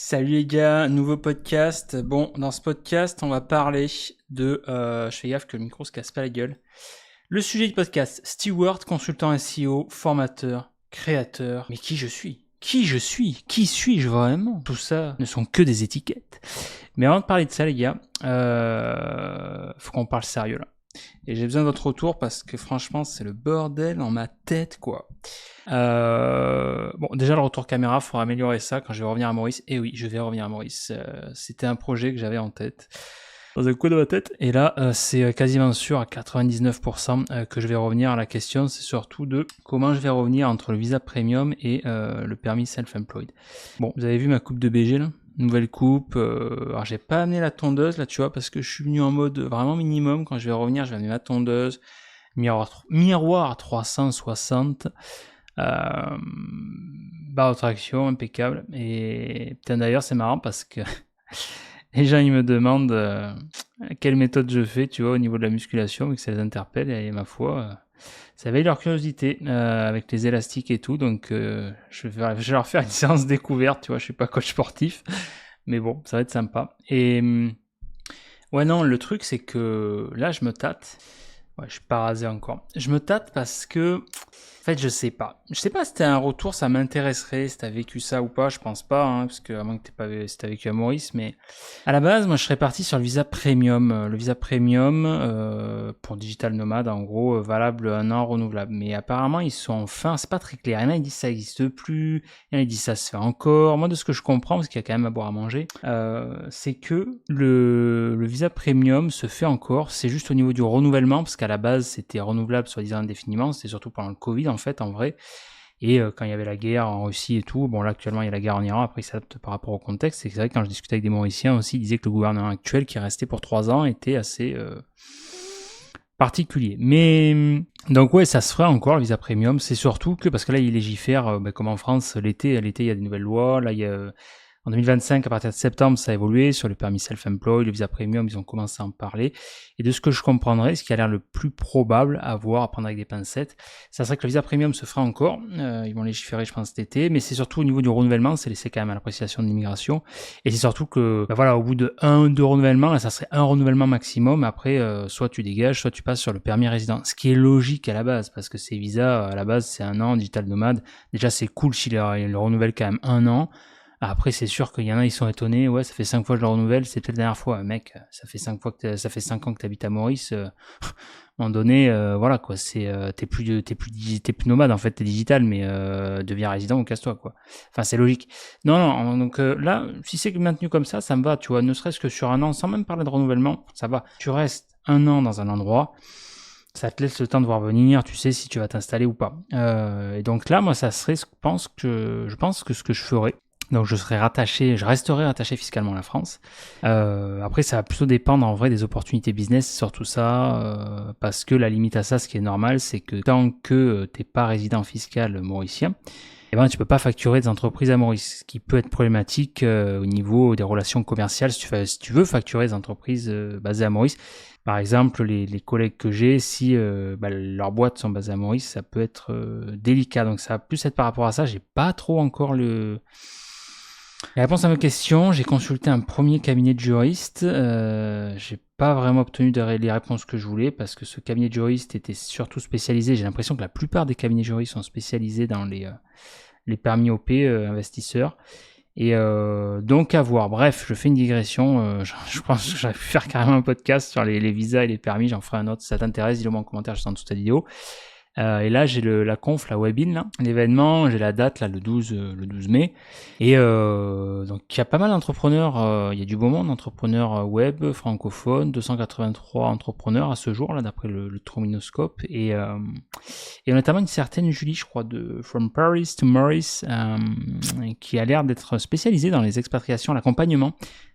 Salut les gars, nouveau podcast. Bon, dans ce podcast, on va parler de... je fais gaffe que le micro se casse pas la gueule. Le sujet du podcast, Stewart, consultant SEO, formateur, créateur. Mais qui je suis ? Qui suis-je vraiment ? Tout ça ne sont que des étiquettes. Mais avant de parler de ça les gars, faut qu'on parle sérieux là. Et j'ai besoin de votre retour parce que franchement c'est le bordel dans ma tête quoi. Bon, déjà le retour caméra, faudra améliorer ça quand je vais revenir à Maurice. Et oui, je vais revenir à Maurice. C'était un projet que j'avais en tête, dans un coin de ma tête. Et là, c'est quasiment sûr à 99% que je vais revenir. À la question, c'est surtout de comment je vais revenir entre le visa premium et le permis self-employed. Bon, vous avez vu ma coupe de BG là ? Nouvelle coupe. Alors j'ai pas amené la tondeuse là, tu vois, parce que je suis venu en mode vraiment minimum. Quand je vais revenir, je vais amener ma tondeuse. Miroir 360. Barre de traction impeccable. Et putain, d'ailleurs c'est marrant parce que les gens ils me demandent quelle méthode je fais, tu vois, au niveau de la musculation, vu que ça les interpelle. Et ma foi, ça éveille leur curiosité avec les élastiques et tout. Donc je vais leur faire une séance découverte, tu vois. Je suis pas coach sportif, mais bon, ça va être sympa. Et ouais, non, le truc c'est que là je me tâte. Ouais, je suis pas rasé encore. Je me tâte parce que, en fait, je sais pas. Je sais pas si t'as un retour, ça m'intéresserait, si t'as vécu ça ou pas, je pense pas, hein, parce que, à moins que si t'as vécu à Maurice, mais à la base, moi, je serais parti sur le visa premium. Le visa premium, pour digital nomade, en gros, valable 1 an, renouvelable. Mais apparemment, ils sont enfin, c'est pas très clair. Il y en a, ils disent ça existe plus. Il y en a, ils disent ça se fait encore. Moi, de ce que je comprends, parce qu'il y a quand même à boire à manger, c'est que le visa premium se fait encore. C'est juste au niveau du renouvellement, parce qu'à la base, c'était renouvelable, soi-disant indéfiniment. C'était surtout pendant le Covid, en fait, en vrai. Et quand il y avait la guerre en Russie et tout, bon là actuellement il y a la guerre en Iran, après il s'adapte par rapport au contexte, c'est vrai que quand je discutais avec des Mauriciens aussi, ils disaient que le gouvernement actuel qui est resté pour 3 ans était assez particulier. Mais donc ouais, ça se ferait encore le visa premium, c'est surtout que parce que là il légifère comme en France l'été il y a des nouvelles lois, là il y a en 2025, à partir de septembre, ça a évolué sur le permis self-employed, le visa premium, ils ont commencé à en parler. Et de ce que je comprendrais, ce qui a l'air le plus probable à voir, à prendre avec des pincettes, ça serait que le visa premium se fera encore. Ils vont légiférer, je pense, cet été. Mais c'est surtout au niveau du renouvellement, c'est laissé quand même à l'appréciation de l'immigration. Et c'est surtout que, voilà, au bout de 1 ou 2 renouvellements, là, ça serait un renouvellement maximum. Après, soit tu dégages, soit tu passes sur le permis résident. Ce qui est logique à la base, parce que ces visas, à la base, c'est 1 an, digital nomade. Déjà, c'est cool s'ils le renouvellent quand même 1 an. Après, c'est sûr qu'il y en a, ils sont étonnés. Ouais, ça fait 5 fois que je le renouvelle. C'est peut-être la dernière fois. Mec, ça fait 5 ans que t'habites à Maurice. À un moment donné, voilà, quoi. T'es plus nomade, en fait. T'es digital, mais, deviens résident ou casse-toi, quoi. Enfin, c'est logique. Non, donc, là, si c'est maintenu comme ça me va, tu vois. Ne serait-ce que sur 1 an, sans même parler de renouvellement, ça va. Tu restes 1 an dans un endroit. Ça te laisse le temps de voir venir, tu sais si tu vas t'installer ou pas. Et donc là, moi, ça serait, je pense que ce que je ferais. Donc je resterai rattaché fiscalement à la France. Après, ça va plutôt dépendre en vrai des opportunités business sur tout ça, parce que la limite à ça, ce qui est normal, c'est que tant que t'es pas résident fiscal mauricien, eh ben tu peux pas facturer des entreprises à Maurice, ce qui peut être problématique au niveau des relations commerciales si tu veux facturer des entreprises basées à Maurice. Par exemple, les collègues que j'ai, si leurs boîtes sont basées à Maurice, ça peut être délicat. Donc ça va plus être par rapport à ça. J'ai pas trop encore la réponse à ma question. J'ai consulté un premier cabinet de juriste. J'ai pas vraiment obtenu les réponses que je voulais parce que ce cabinet de juriste était surtout spécialisé. J'ai l'impression que la plupart des cabinets de juristes sont spécialisés dans les permis OP investisseurs. Et donc à voir. Bref, je fais une digression. Je pense que j'aurais pu faire carrément un podcast sur les visas et les permis. J'en ferai un autre. Si ça t'intéresse, dis-le moi en commentaire juste en dessous de ta vidéo. Et là, j'ai la conf, la webin, là, l'événement, j'ai la date, là, le 12 mai. Et donc, il y a pas mal d'entrepreneurs, il y a du beau monde, d'entrepreneurs web, francophones, 283 entrepreneurs à ce jour, là, d'après le Trominoscope. Et notamment une certaine Julie, je crois, de From Paris to Maurice, qui a l'air d'être spécialisée dans les expatriations, l'accompagnement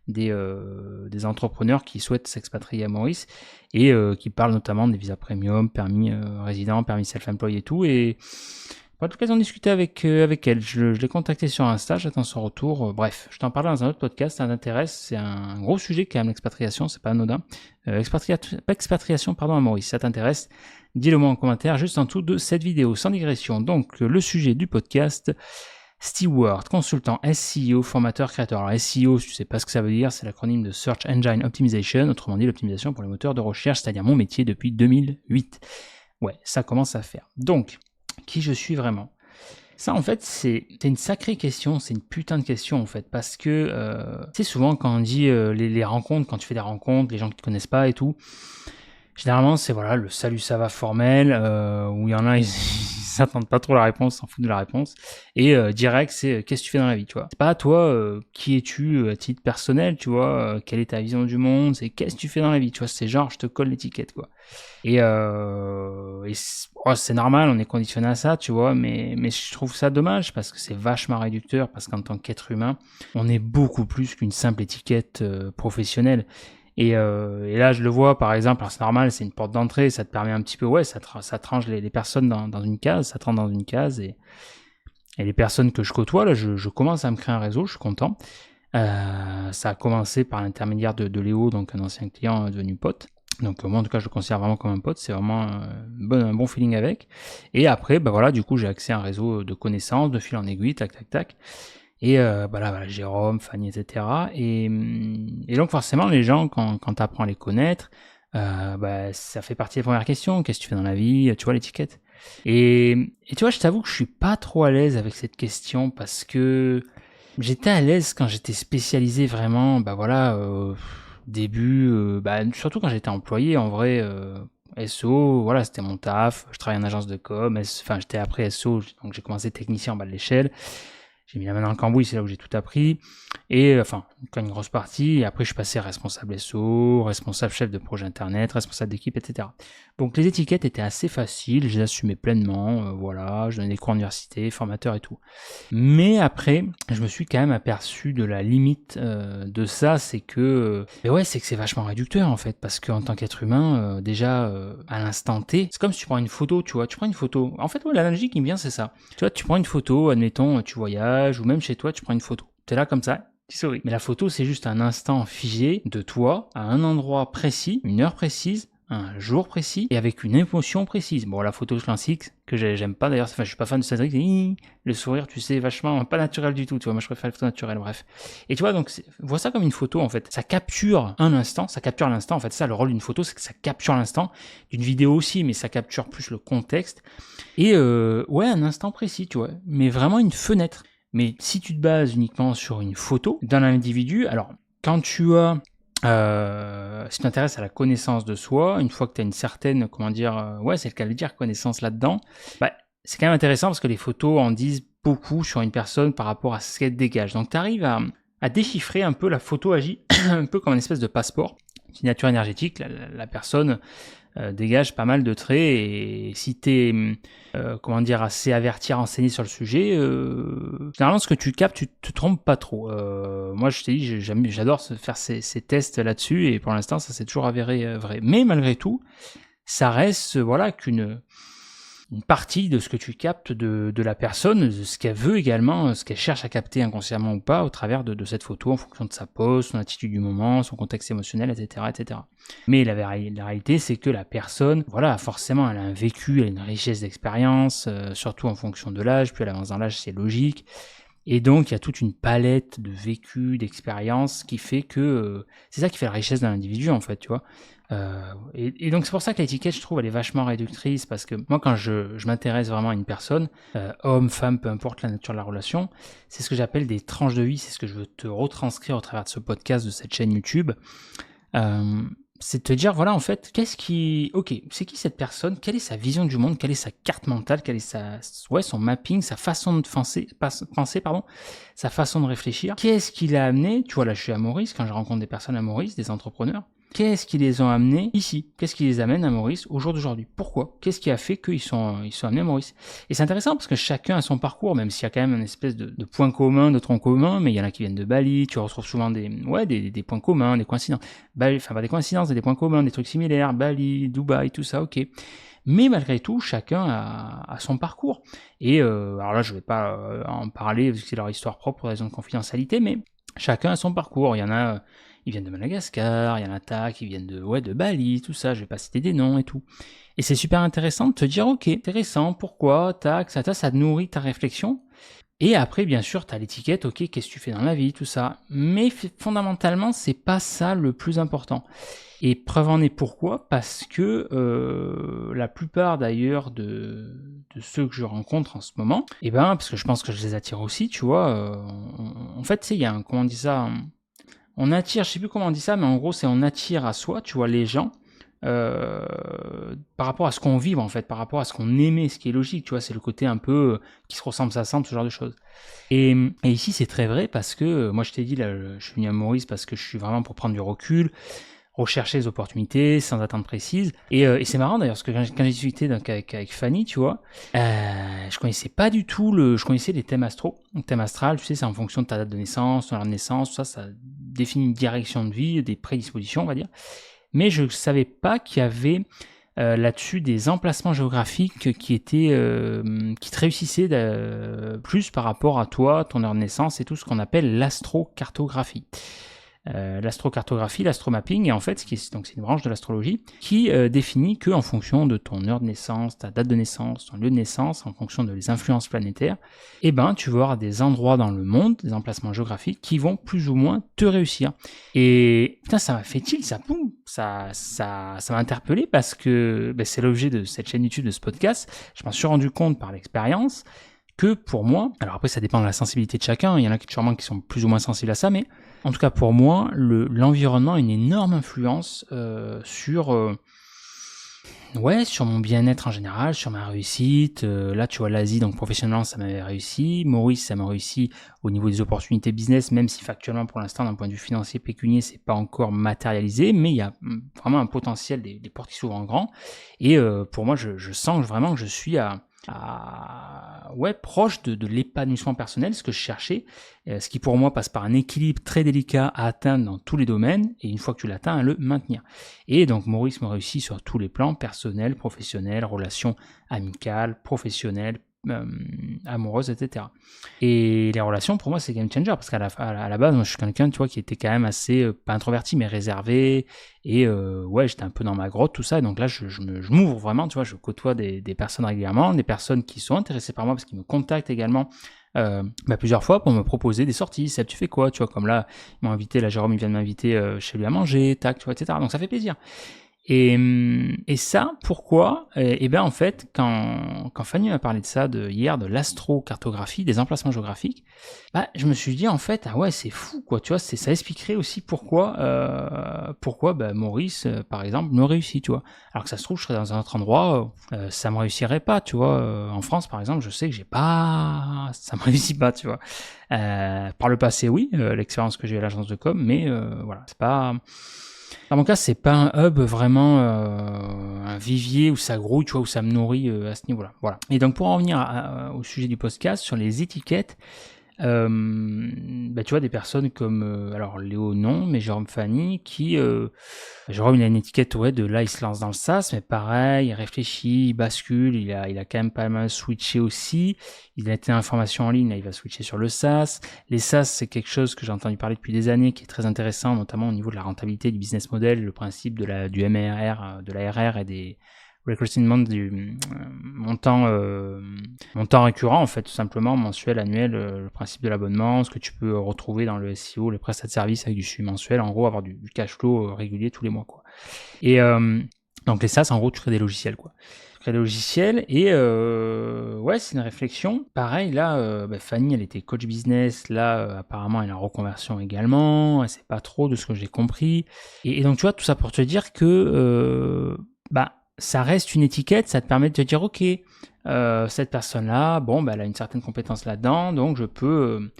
des entrepreneurs qui souhaitent s'expatrier à Maurice et qui parlent notamment des visas premium, permis résident, permis self-employed et tout. Et pas l'occasion de discuter avec elle. Je l'ai contacté sur Insta, j'attends son retour. Bref, je t'en parle dans un autre podcast, ça t'intéresse. C'est un gros sujet quand même, l'expatriation, c'est pas anodin. Expatriation à Maurice, ça t'intéresse, dis-le moi en commentaire juste en dessous de cette vidéo, sans digression. Donc le sujet du podcast, Stewart, consultant SEO, formateur, créateur. Alors SEO, si tu sais pas ce que ça veut dire, c'est l'acronyme de Search Engine Optimization, autrement dit l'optimisation pour les moteurs de recherche, c'est-à-dire mon métier depuis 2008. Ouais, ça commence à faire. Donc, qui je suis vraiment? Ça, en fait, c'est une sacrée question, c'est une putain de question, en fait, parce que, tu sais, souvent, quand on dit les rencontres, quand tu fais des rencontres, les gens qui te connaissent pas et tout, généralement, c'est voilà, le salut, ça va formel, où il y en a, ils s'attendent pas trop à la réponse, s'en foutent de la réponse, et direct, c'est qu'est-ce que tu fais dans la vie, tu vois. C'est pas à toi, qui es-tu à titre personnel, tu vois, quelle est ta vision du monde, c'est qu'est-ce que tu fais dans la vie, tu vois, c'est genre, je te colle l'étiquette, quoi. Et c'est normal, on est conditionné à ça, tu vois, mais je trouve ça dommage parce que c'est vachement réducteur, parce qu'en tant qu'être humain, on est beaucoup plus qu'une simple étiquette professionnelle. Et là, je le vois, par exemple, alors c'est normal, c'est une porte d'entrée, ça te permet un petit peu, ouais, ça te range les personnes dans une case, ça te rentre dans une case, et les personnes que je côtoie, là, je commence à me créer un réseau, je suis content. Ça a commencé par l'intermédiaire de Léo, donc un ancien client devenu pote. Donc moi en tout cas je le considère vraiment comme un pote, c'est vraiment un bon feeling avec. Et après bah voilà, du coup j'ai accès à un réseau de connaissances, de fil en aiguille, tac tac tac. Et bah là voilà, Jérôme, Fanny, etc. Et donc forcément les gens quand tu apprends à les connaître, bah ça fait partie des premières questions. Qu'est-ce que tu fais dans la vie? Tu vois l'étiquette. Et tu vois, je t'avoue que je suis pas trop à l'aise avec cette question parce que j'étais à l'aise quand j'étais spécialisé vraiment, bah voilà, début, bah, surtout quand j'étais employé, en vrai, SEO, voilà, c'était mon taf. Je travaillais en agence de com, enfin, j'étais après SEO, donc j'ai commencé technicien en bas de l'échelle. J'ai mis la main dans le cambouis, c'est là où j'ai tout appris. Et enfin, une grosse partie. Et après, je suis passé responsable SEO, responsable chef de projet internet, responsable d'équipe, etc. Donc les étiquettes étaient assez faciles, je les assumais pleinement. Voilà, je donnais des cours à l'université, formateur et tout. Mais après, je me suis quand même aperçu de la limite de ça, c'est que, c'est que c'est vachement réducteur en fait, parce qu'en tant qu'être humain, déjà à l'instant T, c'est comme si tu prends une photo, tu vois, tu prends une photo. En fait, ouais, l'analogie qui me vient, c'est ça. Tu vois, tu prends une photo, admettons, tu voyages, ou même chez toi, tu prends une photo. T'es là comme ça, tu souris. Mais la photo, c'est juste un instant figé de toi, à un endroit précis, une heure précise, un jour précis, et avec une émotion précise. Bon, la photo classique, que j'aime pas d'ailleurs, enfin, je suis pas fan de Cédric, le sourire, tu sais, vachement pas naturel du tout, tu vois, moi je préfère les photos naturelles, bref. Et tu vois, donc, vois ça comme une photo, en fait. Ça capture un instant, ça capture l'instant, en fait, ça, le rôle d'une photo, c'est que ça capture l'instant, d'une vidéo aussi, mais ça capture plus le contexte. Et ouais, un instant précis, tu vois, mais vraiment une fenêtre. Mais si tu te bases uniquement sur une photo d'un individu, alors quand tu as si tu t'intéresses à la connaissance de soi, une fois que tu as une certaine, comment dire, ouais, c'est le cas de dire, connaissance là-dedans, bah, c'est quand même intéressant parce que les photos en disent beaucoup sur une personne par rapport à ce qu'elle dégage. Donc tu arrives à déchiffrer un peu, la photo agit un peu comme une espèce de passeport, signature énergétique, la personne dégage pas mal de traits, et si t'es comment dire, assez averti, renseigné sur le sujet, généralement ce que tu captes, tu te trompes pas trop. Moi je t'ai dit, j'adore faire ces tests là-dessus, et pour l'instant ça s'est toujours avéré vrai. Mais malgré tout, ça reste voilà qu'une partie de ce que tu captes de la personne, de ce qu'elle veut également, ce qu'elle cherche à capter inconsciemment ou pas au travers de cette photo, en fonction de sa pose, son attitude du moment, son contexte émotionnel, etc. etc. Mais la réalité, c'est que la personne, voilà, forcément, elle a un vécu, elle a une richesse d'expérience, surtout en fonction de l'âge, plus elle avance dans l'âge, c'est logique. Et donc, il y a toute une palette de vécu, d'expériences qui fait que c'est ça qui fait la richesse d'un individu, en fait, tu vois. Et donc, c'est pour ça que l'étiquette, je trouve, elle est vachement réductrice, parce que moi, quand je m'intéresse vraiment à une personne, homme, femme, peu importe la nature de la relation, c'est ce que j'appelle des tranches de vie, c'est ce que je veux te retranscrire au travers de ce podcast, de cette chaîne YouTube. C'est de te dire, voilà, en fait, c'est qui cette personne, quelle est sa vision du monde, quelle est sa carte mentale, quelle est son mapping, sa façon de penser, sa façon de réfléchir. Qu'est-ce qui l'a amené, tu vois, là, je suis à Maurice, quand je rencontre des personnes à Maurice, des entrepreneurs, qu'est-ce qui les ont amenés ici? Qu'est-ce qui les amène à Maurice au jour d'aujourd'hui? Pourquoi? Qu'est-ce qui a fait qu'ils sont amenés à Maurice? Et c'est intéressant parce que chacun a son parcours, même s'il y a quand même une espèce de point commun, de tronc commun, mais il y en a qui viennent de Bali, tu retrouves souvent des points communs, des coïncidences. Bali, enfin pas des coïncidences, des points communs, des trucs similaires, Bali, Dubaï, tout ça, ok. Mais malgré tout, chacun a son parcours. Et alors là, je vais pas en parler vu que c'est leur histoire propre pour raison de confidentialité, mais chacun a son parcours. Il y en a, ils viennent de Madagascar, il y en a qui viennent de Bali, tout ça, je vais pas citer des noms et tout. Et c'est super intéressant de te dire, ok, intéressant, pourquoi, ça nourrit ta réflexion. Et après, bien sûr, tu as l'étiquette, ok, qu'est-ce que tu fais dans la vie, tout ça. Mais fondamentalement, c'est pas ça le plus important. Et preuve en est pourquoi, parce que la plupart d'ailleurs de ceux que je rencontre en ce moment, parce que je pense que je les attire aussi, tu vois, en fait, tu sais, il y a comment on dit ça, on attire, je sais plus comment on dit ça, mais en gros, c'est on attire à soi, tu vois, les gens, par rapport à ce qu'on vibre en fait, par rapport à ce qu'on aimait, ce qui est logique, tu vois, c'est le côté un peu qui se ressemble, s'assemble, ce genre de choses. Et ici c'est très vrai parce que moi je t'ai dit là, je suis venu à Maurice parce que je suis vraiment pour prendre du recul, rechercher les opportunités sans attente précise. Et c'est marrant d'ailleurs parce que quand j'ai discuté donc avec Fanny, tu vois, je connaissais pas du tout je connaissais les thèmes astro. Le thème astral, tu sais, c'est en fonction de ta date de naissance, ton heure de naissance, tout ça, ça définit une direction de vie, des prédispositions, on va dire. Mais je ne savais pas qu'il y avait là-dessus des emplacements géographiques qui te réussissaient plus par rapport à toi, ton heure de naissance et tout ce qu'on appelle l'astrocartographie. L'astrocartographie, l'astromapping, et en fait, donc c'est une branche de l'astrologie qui définit que en fonction de ton heure de naissance, ta date de naissance, ton lieu de naissance, en fonction de les influences planétaires, tu vas avoir des endroits dans le monde, des emplacements géographiques qui vont plus ou moins te réussir. Et putain, ça m'a fait tilt, ça m'a interpellé parce que c'est l'objet de cette chaîne YouTube, de ce podcast. Je m'en suis rendu compte par l'expérience que pour moi, alors après ça dépend de la sensibilité de chacun, il y en a sûrement qui sont plus ou moins sensibles à ça, mais en tout cas pour moi, l'environnement a une énorme influence sur mon bien-être en général, sur ma réussite. Là tu vois, l'Asie, donc professionnellement ça m'avait réussi, Maurice ça m'a réussi au niveau des opportunités business, même si factuellement pour l'instant d'un point de vue financier pécunier c'est pas encore matérialisé, mais il y a vraiment un potentiel, des portes qui s'ouvrent en grand, et pour moi je sens vraiment que je suis proche de l'épanouissement personnel, ce que je cherchais, ce qui pour moi passe par un équilibre très délicat à atteindre dans tous les domaines, et une fois que tu l'atteins, à le maintenir. Et donc Maurice me réussit sur tous les plans, personnels, professionnels, relations amicales, professionnelles, amoureuses, etc. Et les relations, pour moi, c'est game changer, parce qu'à la base, moi, je suis quelqu'un, tu vois, qui était quand même assez, pas introverti, mais réservé, et j'étais un peu dans ma grotte, tout ça, et donc là, je m'ouvre vraiment, tu vois, je côtoie des personnes régulièrement, des personnes qui sont intéressées par moi, parce qu'ils me contactent également, plusieurs fois pour me proposer des sorties. Seb, tu fais quoi, tu vois, comme là, ils m'ont invité, là, Jérôme, il vient de m'inviter chez lui à manger, tac, tu vois, etc. Donc ça fait plaisir. Et ça, pourquoi ? En fait, quand Fanny m'a parlé de ça hier, de l'astrocartographie, des emplacements géographiques, je me suis dit en fait, ah ouais, c'est fou, quoi, tu vois, ça expliquerait aussi pourquoi Maurice, par exemple, me réussit, tu vois. Alors que ça se trouve, je serais dans un autre endroit, ça me réussirait pas, tu vois. En France, par exemple, je sais que ça me réussit pas, tu vois. Par le passé, oui, l'expérience que j'ai eu à l'agence de com, mais voilà, c'est pas... Dans mon cas, c'est pas un hub vraiment un vivier où ça grouille, tu vois, où ça me nourrit à ce niveau-là. Voilà. Et donc pour en revenir au sujet du podcast sur les étiquettes, tu vois, des personnes comme alors Léo non, mais Jérôme Fanny qui Jérôme il a une étiquette de là il se lance dans le SaaS, mais pareil, il réfléchit, il bascule, il a quand même pas mal switché aussi. Il a été en formation en ligne, là il va switcher sur le SaaS. Les SaaS, c'est quelque chose que j'ai entendu parler depuis des années, qui est très intéressant, notamment au niveau de la rentabilité du business model, le principe du MRR, de la RR et des recruitment du montant récurrent, en fait, tout simplement, mensuel, annuel, le principe de l'abonnement, ce que tu peux retrouver dans le SEO, les prestats de services avec du suivi mensuel, en gros, avoir du cash flow régulier tous les mois, quoi. Et donc les SaaS, en gros, tu crées des logiciels, quoi. Tu crées des logiciels et c'est une réflexion. Pareil, là, Fanny, elle était coach business, là, apparemment, elle est en reconversion également, elle sait pas trop de ce que j'ai compris. Et donc, tu vois, tout ça pour te dire que ça reste une étiquette, ça te permet de te dire ok, cette personne-là, elle a une certaine compétence là-dedans, donc je peux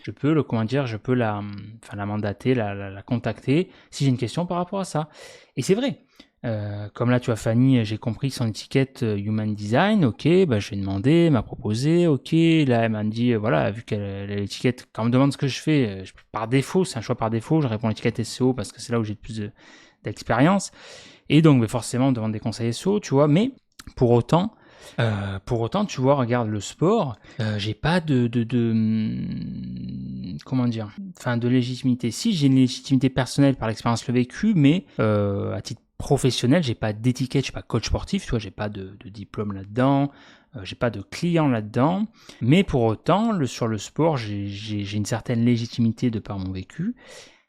la mandater, la contacter si j'ai une question par rapport à ça. Et c'est vrai. Comme là, tu vois, Fanny, j'ai compris son étiquette Human Design, ok, je vais demander, elle m'a proposé, ok, là, elle m'a dit, voilà, vu qu'elle a l'étiquette, quand on me demande ce que je fais, par défaut, c'est un choix par défaut, je réponds à l'étiquette SEO parce que c'est là où j'ai le plus d'expérience. Et donc, forcément, on demande des conseils SEO, tu vois, mais pour autant, tu vois, regarde le sport, j'ai pas de légitimité. Si, j'ai une légitimité personnelle par l'expérience le vécu, mais à titre professionnel, j'ai pas d'étiquette, je suis pas coach sportif, tu vois, j'ai pas de diplôme là-dedans, j'ai pas de clients là-dedans, mais pour autant, sur le sport, j'ai une certaine légitimité de par mon vécu.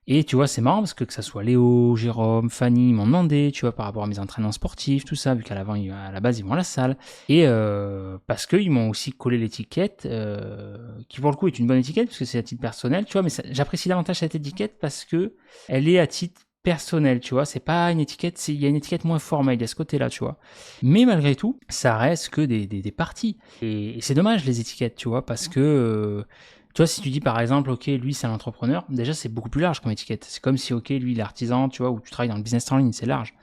Et tu vois, c'est marrant parce que ça soit Léo, Jérôme, Fanny, ils m'ont demandé, tu vois, par rapport à mes entraînements sportifs, tout ça, vu qu'à la base, ils vont à la salle. Et parce qu'ils m'ont aussi collé l'étiquette, qui pour le coup est une bonne étiquette, parce que c'est à titre personnel, tu vois, mais j'apprécie davantage cette étiquette parce que elle est à titre personnel, tu vois, c'est pas une étiquette, il y a une étiquette moins formelle, il y a ce côté-là, tu vois. Mais malgré tout, ça reste que des parties. Et c'est dommage, les étiquettes, tu vois, parce que... tu vois, si tu dis par exemple, ok, lui c'est un entrepreneur, déjà c'est beaucoup plus large comme étiquette. C'est comme si, ok, lui il est artisan, tu vois, ou tu travailles dans le business en ligne, c'est large.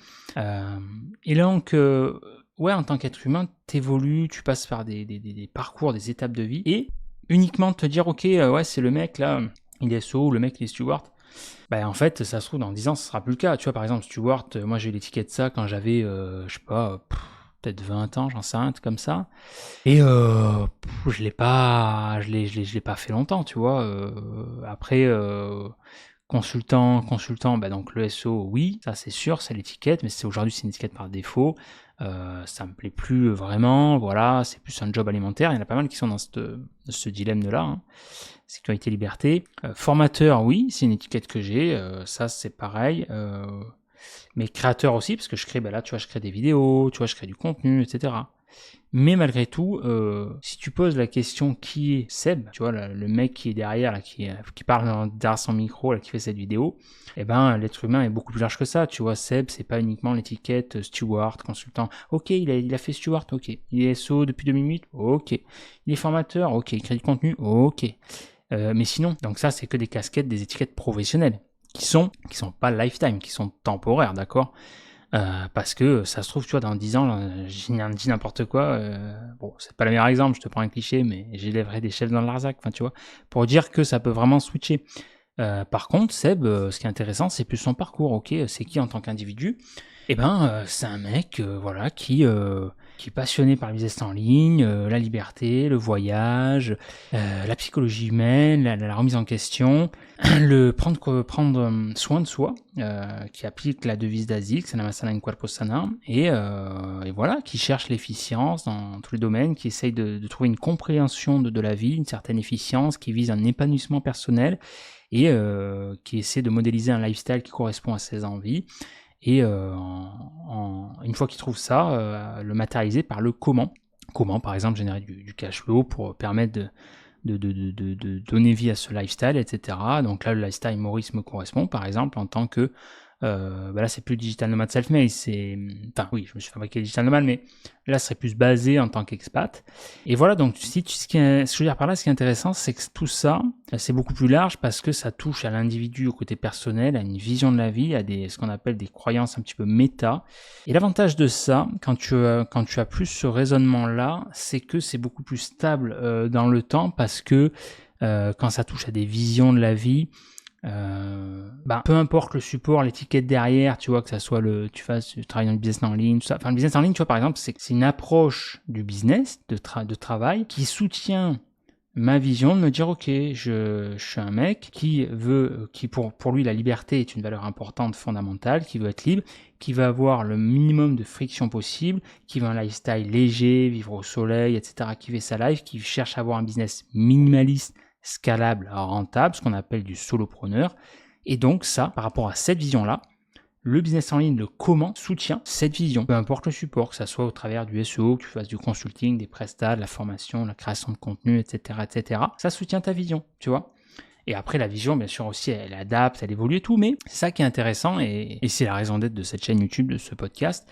Et donc, ouais, en tant qu'être humain, t'évolues, tu passes par des parcours, des étapes de vie, et uniquement te dire, ok, ouais, c'est le mec là, il est SO, ou le mec il est steward. Bah en fait, ça se trouve, dans 10 ans, ce sera plus le cas. Tu vois, par exemple, steward, moi j'ai eu l'étiquette ça quand j'avais, je sais pas, peut-être 20 ans, j'en sais rien, un truc comme ça. Et je l'ai pas fait longtemps, tu vois. Après, consultant, bah donc le SO, oui, ça c'est sûr, c'est l'étiquette, mais aujourd'hui c'est une étiquette par défaut. Ça me plaît plus vraiment, voilà, c'est plus un job alimentaire. Il y en a pas mal qui sont dans ce dilemme-là, hein. Sécurité, liberté. Formateur, oui, c'est une étiquette que j'ai, ça c'est pareil. Mais créateur aussi, parce que je crée, bah là tu vois, je crée des vidéos, tu vois, je crée du contenu, etc. Mais malgré tout, si tu poses la question qui est Seb, tu vois, le mec qui est derrière, là, qui parle derrière son micro, là, qui fait cette vidéo, eh ben, l'être humain est beaucoup plus large que ça. Tu vois, Seb, c'est pas uniquement l'étiquette steward, consultant. Ok, il a fait steward, ok. Il est SO depuis 2008, ok. Il est formateur, ok. Il crée du contenu, ok. Mais sinon, donc ça, c'est que des casquettes, des étiquettes professionnelles qui sont pas lifetime, qui sont temporaires, d'accord? Parce que ça se trouve, tu vois, dans 10 ans, je dis n'importe quoi. Bon, c'est pas le meilleur exemple, je te prends un cliché, mais j'élèverai des chefs dans le Larzac, enfin, tu vois, pour dire que ça peut vraiment switcher. Par contre, Seb, ce qui est intéressant, c'est plus son parcours, ok, c'est qui en tant qu'individu? Eh ben, c'est un mec, voilà, qui est passionné par le business en ligne, la liberté, le voyage, la psychologie humaine, la remise en question, le prendre soin de soi, qui applique la devise d'Azik, Sana Sana in Corpo Sana, et voilà, qui cherche l'efficience dans tous les domaines, qui essaye de trouver une compréhension de la vie, une certaine efficience, qui vise un épanouissement personnel, et qui essaie de modéliser un lifestyle qui correspond à ses envies. Et une fois qu'il trouve ça, le matérialiser par le comment. Comment, par exemple, générer du cash flow pour permettre de donner vie à ce lifestyle, etc. Donc là, le lifestyle Maurice me correspond, par exemple, en tant que... bah là, c'est plus digital nomade self-made, enfin oui, je me suis fabriqué digital nomade, mais là, ce serait plus basé en tant qu'expat. Et voilà, donc ce que je veux dire par là, ce qui est intéressant, c'est que tout ça, c'est beaucoup plus large parce que ça touche à l'individu au côté personnel, à une vision de la vie, à ce qu'on appelle des croyances un petit peu méta. Et l'avantage de ça, quand tu as plus ce raisonnement-là, c'est que c'est beaucoup plus stable dans le temps parce que quand ça touche à des visions de la vie, peu importe le support, l'étiquette derrière, tu vois, que ça soit tu travailles dans le business en ligne, tout ça. Enfin, le business en ligne, tu vois, par exemple, c'est une approche du business, de travail, qui soutient ma vision de me dire, ok, je suis un mec qui pour lui, la liberté est une valeur importante, fondamentale, qui veut être libre, qui va avoir le minimum de friction possible, qui veut un lifestyle léger, vivre au soleil, etc., qui fait sa life, qui cherche à avoir un business minimaliste, scalable, rentable, ce qu'on appelle du solopreneur. Et donc ça, par rapport à cette vision-là, le business en ligne, le comment, soutient cette vision. Peu importe le support, que ça soit au travers du SEO, que tu fasses du consulting, des prestats, de la formation, la création de contenu, etc., etc. Ça soutient ta vision, tu vois. Et après, la vision, bien sûr aussi, elle adapte, elle évolue et tout, mais c'est ça qui est intéressant et c'est la raison d'être de cette chaîne YouTube, de ce podcast.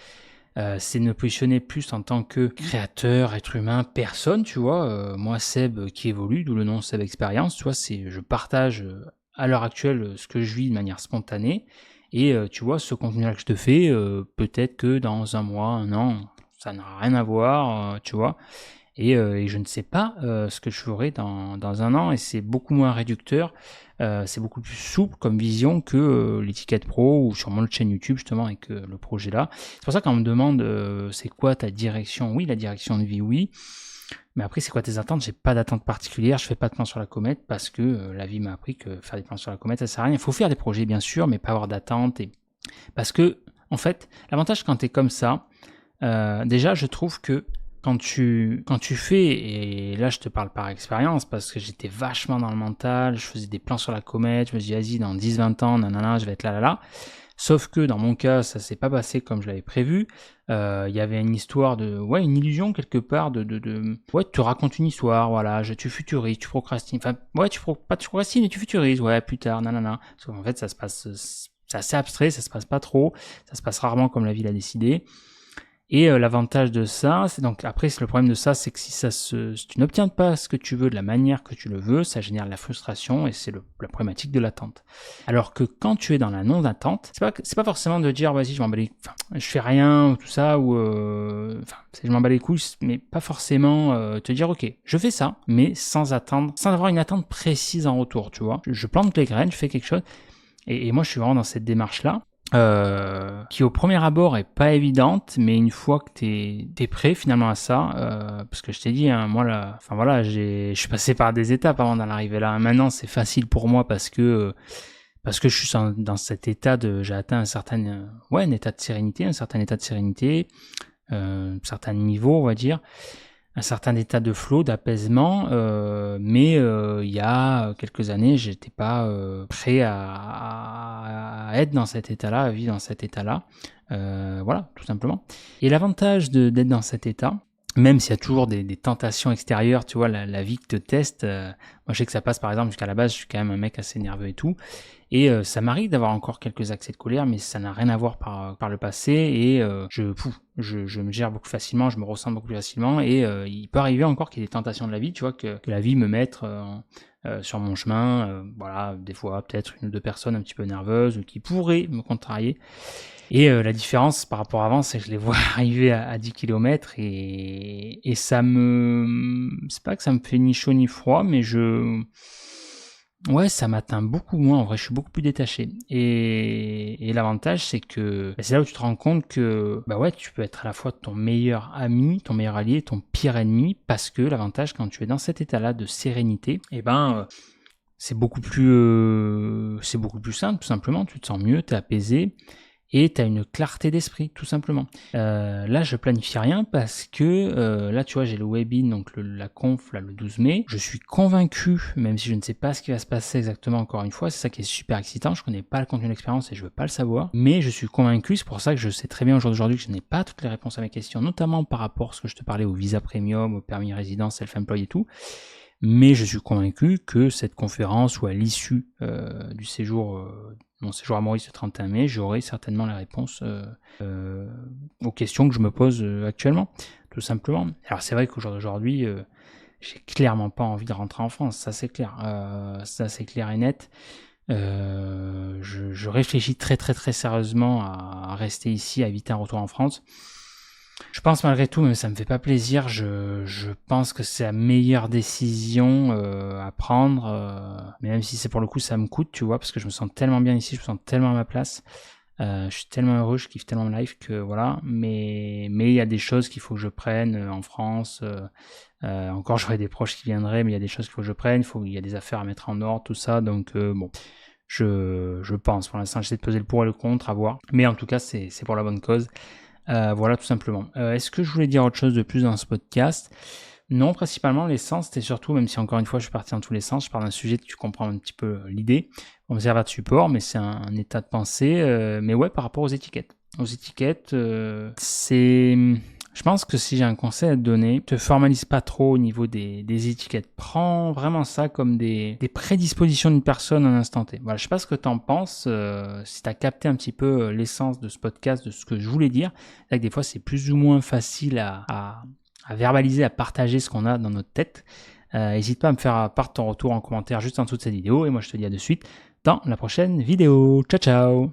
C'est de me positionner plus en tant que créateur, être humain, personne, tu vois. Moi, Seb qui évolue, d'où le nom Seb Experience, tu vois, je partage à l'heure actuelle ce que je vis de manière spontanée. Et tu vois, ce contenu-là que je te fais, peut-être que dans un mois, un an, ça n'a rien à voir, tu vois. Et je ne sais pas ce que je ferai dans un an, et c'est beaucoup moins réducteur, c'est beaucoup plus souple comme vision que l'étiquette pro ou sur mon chaîne YouTube justement avec le projet là. C'est pour ça qu'on me demande c'est quoi ta direction? Oui, la direction de vie, oui. Mais après, c'est quoi tes attentes? J'ai pas d'attente particulière, je fais pas de plan sur la comète parce que la vie m'a appris que faire des plans sur la comète, ça sert à rien. Il faut faire des projets bien sûr, mais pas avoir d'attente. Parce que, en fait, l'avantage quand tu es comme ça, déjà, je trouve que quand tu fais, et là je te parle par expérience parce que j'étais vachement dans le mental, je faisais des plans sur la comète, je me dis vas-y dans 10-20 ans, nanana, je vais être là. Sauf que dans mon cas, ça s'est pas passé comme je l'avais prévu. Il y avait une histoire une illusion quelque part ouais, tu racontes une histoire, voilà, tu futurises, tu procrastines, enfin, ouais, pas tu procrastines et tu futurises, ouais, plus tard, nanana. Sauf qu'en fait, ça se passe, c'est assez abstrait, ça se passe pas trop, ça se passe rarement comme la vie l'a décidé. Et l'avantage de ça, c'est donc après le problème de ça, c'est que si tu n'obtiens pas ce que tu veux de la manière que tu le veux, ça génère de la frustration et c'est la problématique de l'attente. Alors que quand tu es dans la non-attente, c'est pas forcément de dire vas-y je m'en bats les, je fais rien ou tout ça ou je m'en bats les couilles, mais pas forcément te dire ok je fais ça, mais sans attendre, sans avoir une attente précise en retour, tu vois. Je plante les graines, je fais quelque chose et moi je suis vraiment dans cette démarche là. Qui au premier abord est pas évidente, mais une fois que t'es prêt finalement à ça, parce que je t'ai dit, hein, moi là, enfin voilà, je suis passé par des étapes avant d'en arriver là. Maintenant, c'est facile pour moi parce que je suis dans cet état j'ai atteint un certain état de sérénité, un certain niveau, on va dire. Un certain état de flow, d'apaisement, mais il y a quelques années, j'étais pas prêt à être dans cet état-là, à vivre dans cet état-là. Voilà, tout simplement. Et l'avantage d'être dans cet état, même s'il y a toujours des tentations extérieures, tu vois, la vie qui te teste. Moi, je sais que ça passe, par exemple, jusqu'à la base, je suis quand même un mec assez nerveux et tout. Et ça m'arrive d'avoir encore quelques accès de colère, mais ça n'a rien à voir par le passé. Et je me gère beaucoup facilement, je me ressens beaucoup plus facilement. Et il peut arriver encore qu'il y ait des tentations de la vie, tu vois, que la vie me mette sur mon chemin. Voilà, des fois, peut-être une ou deux personnes un petit peu nerveuses qui pourraient me contrarier. Et la différence par rapport à avant, c'est que je les vois arriver à 10 km et ça c'est pas que ça me fait ni chaud ni froid, mais ouais, ça m'atteint beaucoup moins. En vrai, je suis beaucoup plus détaché. Et l'avantage, c'est que c'est là où tu te rends compte que ouais, tu peux être à la fois ton meilleur ami, ton meilleur allié, ton pire ennemi, parce que l'avantage quand tu es dans cet état-là de sérénité, c'est beaucoup plus simple, tout simplement. Tu te sens mieux, t'es apaisé. Et tu as une clarté d'esprit, tout simplement. Là, je planifie rien parce que là, tu vois, j'ai le webinar, donc la conf, là, le 12 mai. Je suis convaincu, même si je ne sais pas ce qui va se passer exactement encore une fois, c'est ça qui est super excitant. Je connais pas le contenu de l'expérience et je veux pas le savoir. Mais je suis convaincu, c'est pour ça que je sais très bien aujourd'hui que je n'ai pas toutes les réponses à mes questions, notamment par rapport à ce que je te parlais au visa premium, au permis résidence, self-employed et tout. Mais je suis convaincu que cette conférence ou à l'issue du séjour, mon séjour à Maurice le 31 mai, j'aurai certainement la réponse aux questions que je me pose actuellement, tout simplement. Alors c'est vrai qu'au jour d'aujourd'hui, j'ai clairement pas envie de rentrer en France, ça c'est clair. Ça c'est clair et net. Je réfléchis très très très sérieusement à rester ici, à éviter un retour en France. Je pense malgré tout, même ça me fait pas plaisir, je pense que c'est la meilleure décision à prendre, mais même si c'est pour le coup ça me coûte, tu vois, parce que je me sens tellement bien ici, je me sens tellement à ma place, je suis tellement heureux, je kiffe tellement ma life que voilà, mais il y a des choses qu'il faut que je prenne en France, encore j'aurai des proches qui viendraient, mais il y a des choses qu'il faut que je prenne, il y a des affaires à mettre en ordre, tout ça, donc bon, je pense, pour l'instant j'essaie de peser le pour et le contre, à voir, mais en tout cas c'est pour la bonne cause. Voilà, tout simplement. Est-ce que je voulais dire autre chose de plus dans ce podcast ? Non, principalement l'essence, c'était surtout, même si encore une fois je suis parti dans tous les sens, je parle d'un sujet que tu comprends un petit peu l'idée. On me servir de support, mais c'est un état de pensée. Mais ouais, par rapport aux étiquettes. Je pense que si j'ai un conseil à te donner, te formalise pas trop au niveau des étiquettes. Prends vraiment ça comme des prédispositions d'une personne à un instant T. Voilà, je sais pas ce que t'en penses, si t'as capté un petit peu l'essence de ce podcast, de ce que je voulais dire. C'est vrai que des fois c'est plus ou moins facile à verbaliser, à partager ce qu'on a dans notre tête. N'hésite pas à me faire part de ton retour en commentaire juste en dessous de cette vidéo. Et moi je te dis à de suite dans la prochaine vidéo. Ciao ciao.